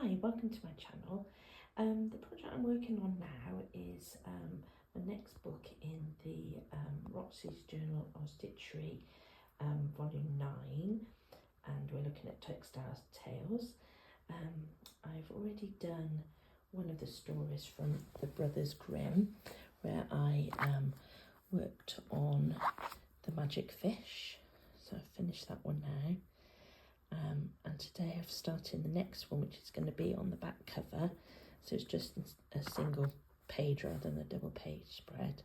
Hi, welcome to my channel. The project I'm working on now is the next book in the RJOS Journal of Stitchery volume 9, and we're looking at textile tales. I've already done one of the stories from the Brothers Grimm where I worked on the magic fish, so I've finished that one now. And today I've started the next one, which is going to be on the back cover, so it's just a single page rather than a double page spread,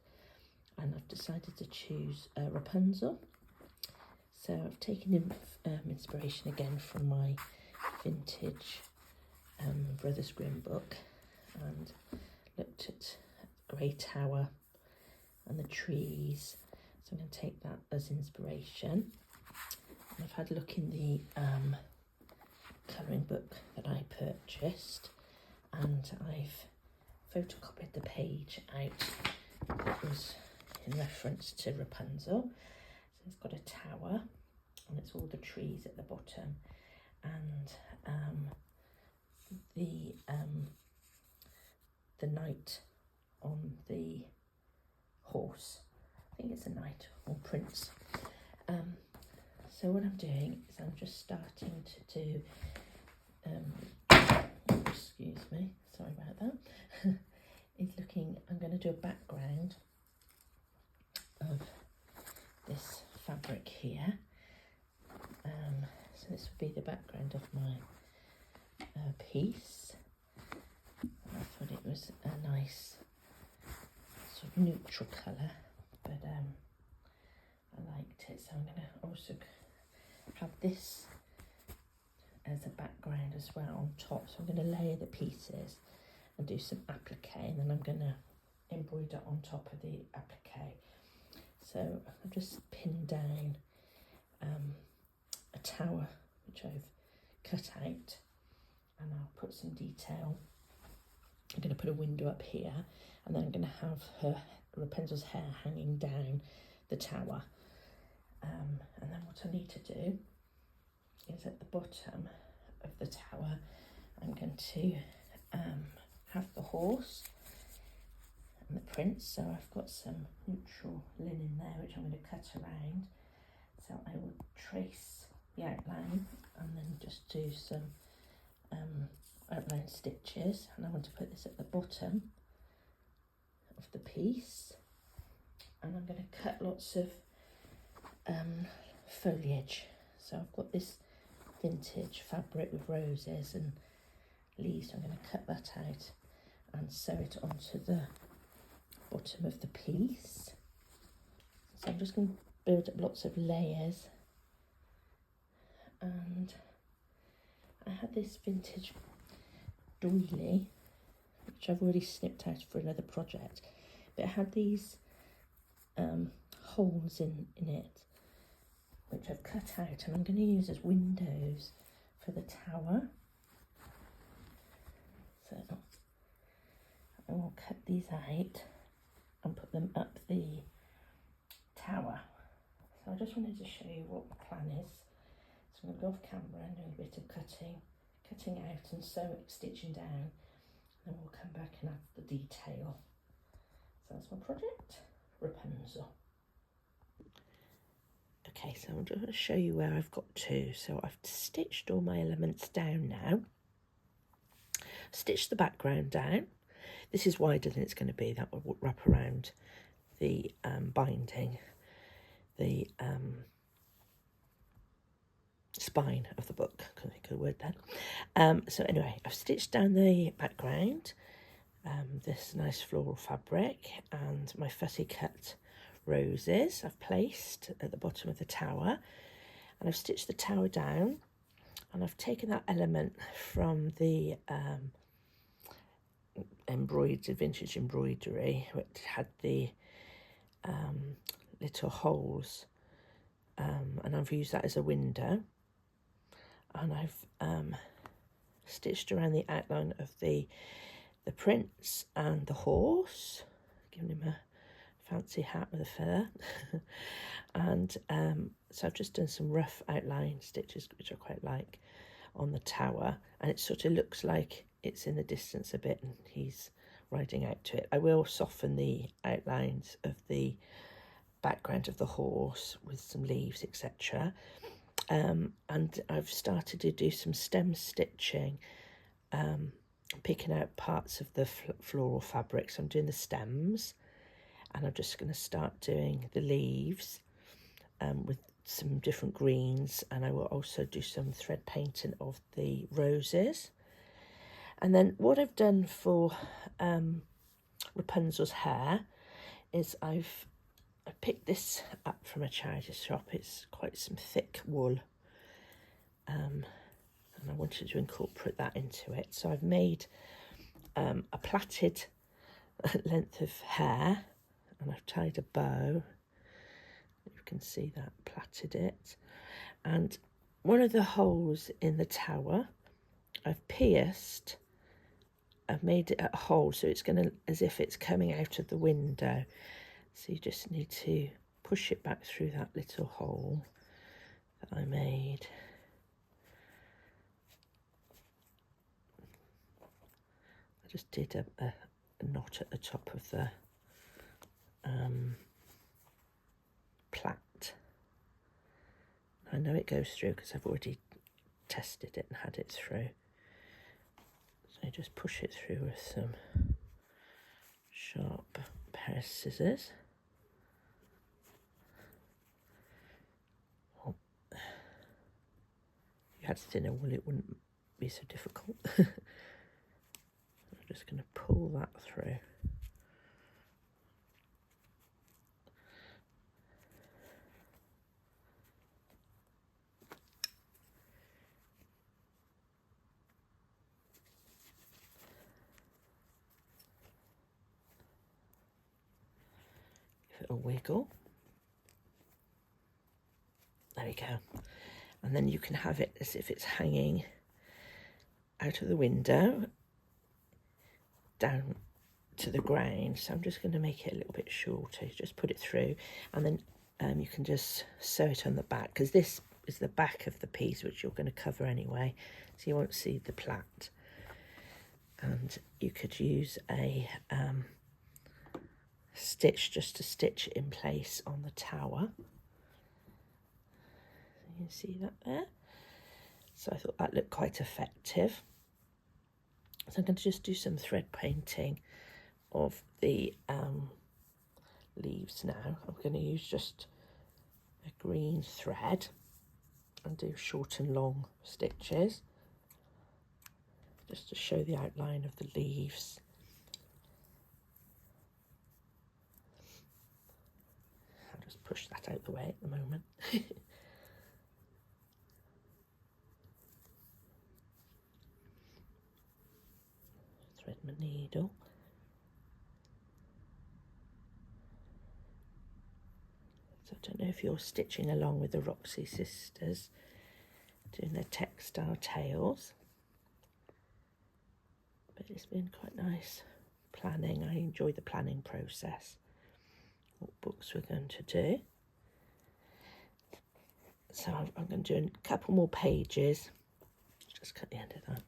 and I've decided to choose Rapunzel. So I've taken inspiration again from my vintage Brothers Grimm book and looked at the grey tower and the trees, so I'm going to take that as inspiration. I've had a look in the colouring book that I purchased, and I've photocopied the page out that was in reference to Rapunzel. So it's got a tower and it's all the trees at the bottom, and the knight on the horse. I think it's a knight or prince. So what I'm doing is I'm just starting to do, excuse me, sorry about that, I'm going to do a background of this fabric here. So this would be the background of my piece. I thought it was a nice sort of neutral colour, but I liked it, so I'm going to also have this as a background as well on top. So I'm going to layer the pieces and do some applique, and then I'm going to embroider on top of the applique. So I've just pinned down a tower which I've cut out, and I'll put some detail. I'm going to put a window up here, and then I'm going to have Rapunzel's hair hanging down the tower. And then what I need to do is at the bottom of the tower, I'm going to have the horse and the prince. So I've got some neutral linen there, which I'm going to cut around. So I will trace the outline and then just do some outline stitches. And I want to put this at the bottom of the piece. And I'm going to cut lots of foliage. So I've got this vintage fabric with roses and leaves. I'm going to cut that out and sew it onto the bottom of the piece. So I'm just going to build up lots of layers. And I had this vintage doily, which I've already snipped out for another project, but it had these holes in it, which I've cut out, and I'm going to use as windows for the tower. So I will cut these out and put them up the tower. So I just wanted to show you what the plan is. So I'm going to go off camera and do a bit of cutting out and stitching down, and then we'll come back and add the detail. So that's my project, Rapunzel. Okay, so I'm just going to show you where I've got to. So I've stitched all my elements down now. Stitched the background down. This is wider than it's going to be. That will wrap around the binding, the spine of the book. Couldn't think of a word then. So anyway, I've stitched down the background, this nice floral fabric, and my fussy cut roses I've placed at the bottom of the tower, and I've stitched the tower down, and I've taken that element from the vintage embroidery, which had the little holes, and I've used that as a window, and I've stitched around the outline of the prince and the horse, giving him a fancy hat with a feather. And so I've just done some rough outline stitches, which I quite like, on the tower, and it sort of looks like it's in the distance a bit and he's riding out to it. I will soften the outlines of the background of the horse with some leaves, etc. And I've started to do some stem stitching, picking out parts of the floral fabric. So I'm doing the stems, and I'm just going to start doing the leaves with some different greens, and I will also do some thread painting of the roses. And then what I've done for Rapunzel's hair is I picked this up from a charity shop. It's quite some thick wool, and I wanted to incorporate that into it. So I've made a plaited length of hair, and I've tied a bow. You can see that, plaited it. And one of the holes in the tower, I've pierced. I've made it a hole, so it's going to, as if it's coming out of the window. So you just need to push it back through that little hole that I made. I just did a knot at the top of the plait. I know it goes through because I've already tested it and had it through. So just push it through with some sharp pair of scissors. Oh. If you had thinner wool, it wouldn't be so difficult. I'm just going to pull that through. Give it a wiggle. There we go. And then you can have it as if it's hanging out of the window down to the ground. So I'm just going to make it a little bit shorter. Just put it through, and then you can just sew it on the back, because this is the back of the piece which you're going to cover anyway, so you won't see the plait. And you could use a stitch just to stitch it in place on the tower. You can see that there. So I thought that looked quite effective. So I'm going to just do some thread painting of the leaves now. I'm going to use just a green thread and do short and long stitches just to show the outline of the leaves. I'll just push that out the way at the moment. Thread my needle. So I don't know if you're stitching along with the Roxy sisters doing their textile tails, but it's been quite nice planning. I enjoy the planning process, what books we're going to do. So I'm going to do a couple more pages. Just cut the end of that.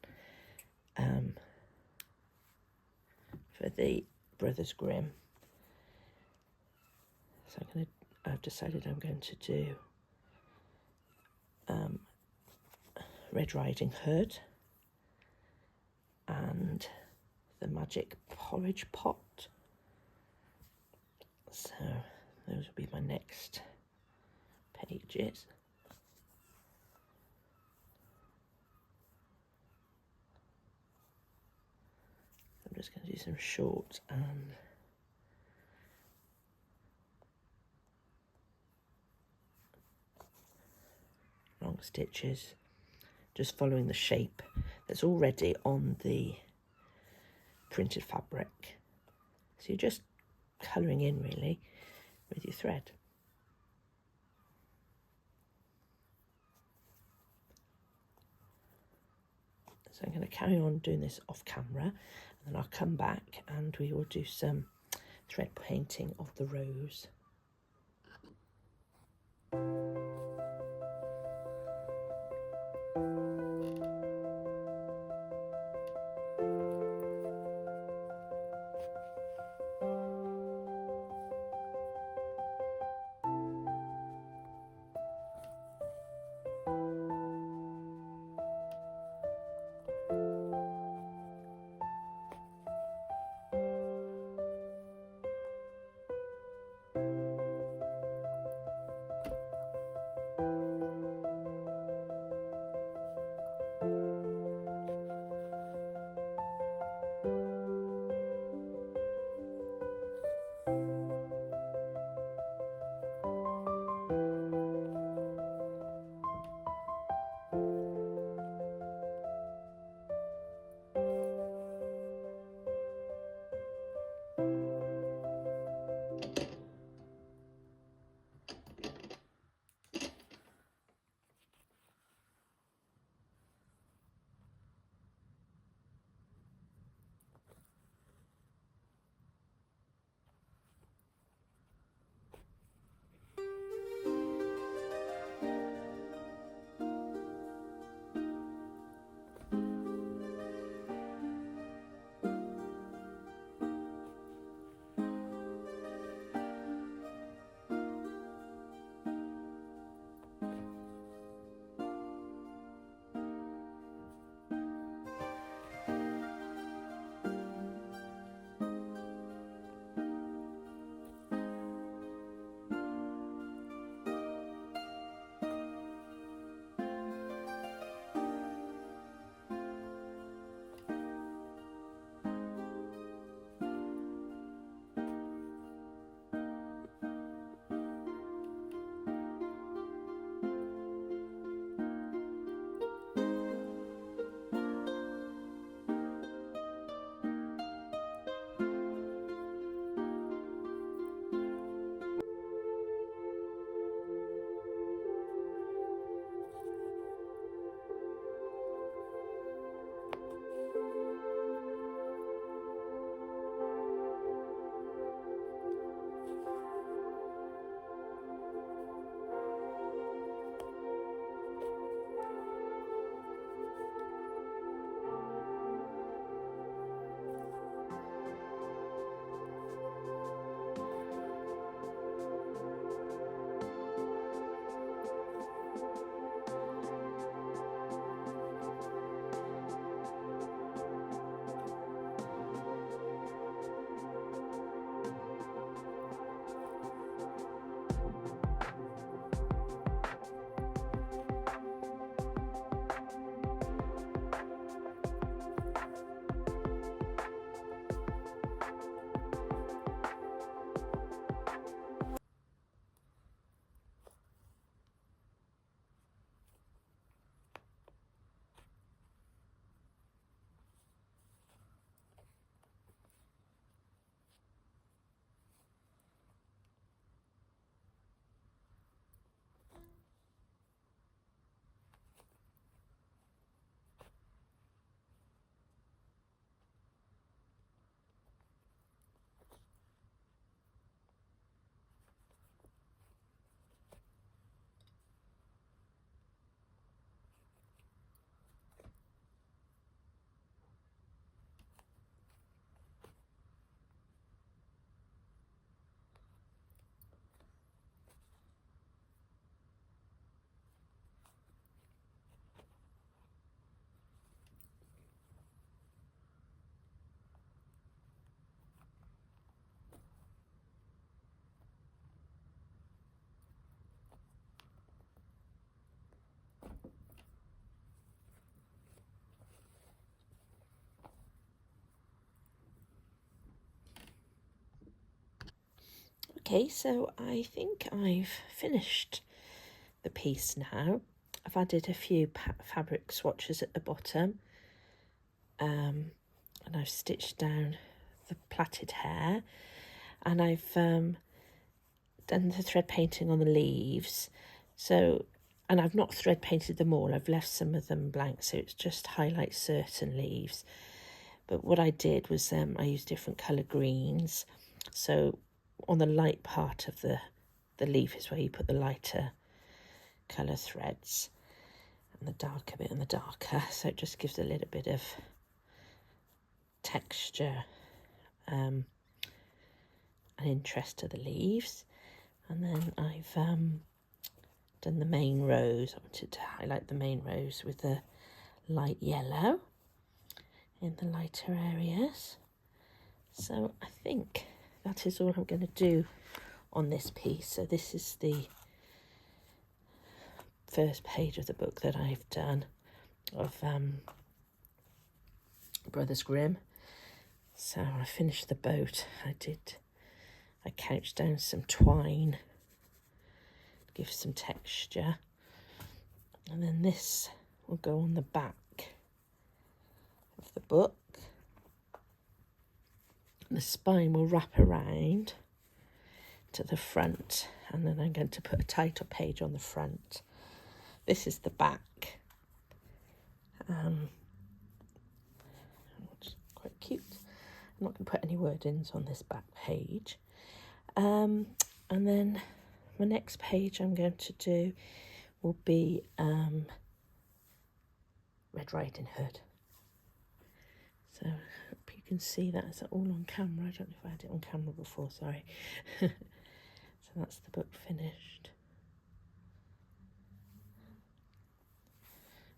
For the Brothers Grimm. So I've decided I'm going to do Red Riding Hood and the Magic Porridge Pot. So those will be my next pages. I'm just going to do some short and long stitches, just following the shape that's already on the printed fabric. So you're just colouring in really with your thread. So I'm going to carry on doing this off camera, and then I'll come back and we will do some thread painting of the rose. Okay, so I think I've finished the piece now. I've added a few fabric swatches at the bottom, and I've stitched down the plaited hair, and I've done the thread painting on the leaves. So, and I've not thread painted them all, I've left some of them blank, so it's just highlights certain leaves. But what I did was I used different colour greens. So on the light part of the leaf is where you put the lighter colour threads, and the darker bit and the darker. So it just gives a little bit of texture and interest to the leaves. And then I've done the main rose. I wanted to highlight the main rose with the light yellow in the lighter areas. So I think that is all I'm going to do on this piece. So this is the first page of the book that I've done of Brothers Grimm. So I finished the boat. I couched down some twine, give some texture, and then this will go on the back of the book. The spine will wrap around to the front, and then I'm going to put a title page on the front. This is the back. Which is quite cute. I'm not going to put any wordings on this back page. And then my next page I'm going to do will be Red Riding Hood. So I hope you can see that. It's all on camera. I don't know if I had it on camera before, sorry. So that's the book finished.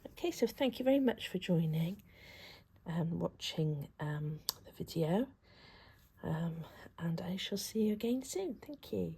Okay, so thank you very much for joining and watching the video. And I shall see you again soon. Thank you.